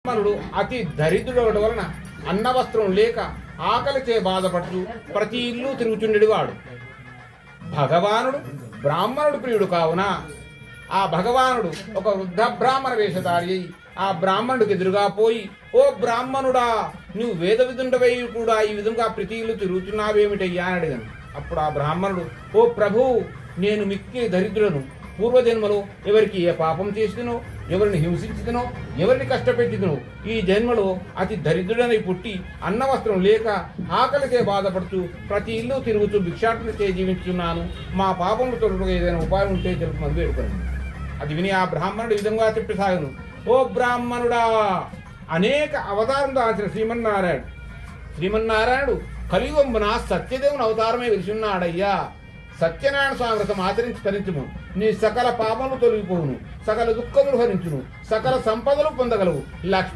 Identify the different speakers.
Speaker 1: బ్రాహ్మణుడు అతి దరిద్రుడు వలన అన్నవస్త్రం లేక ఆకలిచే బాధపడుతూ ప్రతి ఇల్లు తిరుగుచుండెడివాడు. భగవానుడు బ్రాహ్మణుడు ప్రియుడు కావున ఆ భగవానుడు ఒక వృద్ధ బ్రాహ్మణ వేషధారి అయి ఆ బ్రాహ్మణుడికి ఎదురుగా పోయి, ఓ బ్రాహ్మణుడా, నువ్వు వేద విధుండవై కూడా ఈ విధంగా ప్రతి ఇల్లు తిరుగుతున్నావేమిటయ్యా అని అడిగాను. అప్పుడు ఆ బ్రాహ్మణుడు, ఓ ప్రభు, నేను మిక్కి దరిద్రులను. పూర్వజన్మలో ఎవరికి ఏ పాపం చేసినో, ఎవరిని హింసించినో, ఎవరిని కష్టపెట్టినో, ఈ జన్మలో అతి దరిద్రుడనై పుట్టి అన్నవస్త్రం లేక ఆకలికే బాధపడుతూ ప్రతి ఇల్లు తిరుగుతూ భిక్షాటనచే జీవించున్నాను. మా పాపములు తొలగ ఏదైనా ఉపాయం ఉంటే తెలుపమని వేడుకున్నాను. అది విని ఆ బ్రాహ్మణుడు ఈ విధంగా చెప్పసాగను, ఓ బ్రాహ్మణుడా, అనేక అవతారం దాల్చిన శ్రీమన్నారాయణుడు కలియుగంబున సత్యదేవుని అవతారమే వెలిసిన్నాడయ్యా. సత్యనారాయణ స్వామి వ్రతం ఆచరించి తరించుము, నీ సకల పాపములు తొలగిపోవును, సకల దుఃఖములు హరించును, సకల సంపదలు పొందగలవు.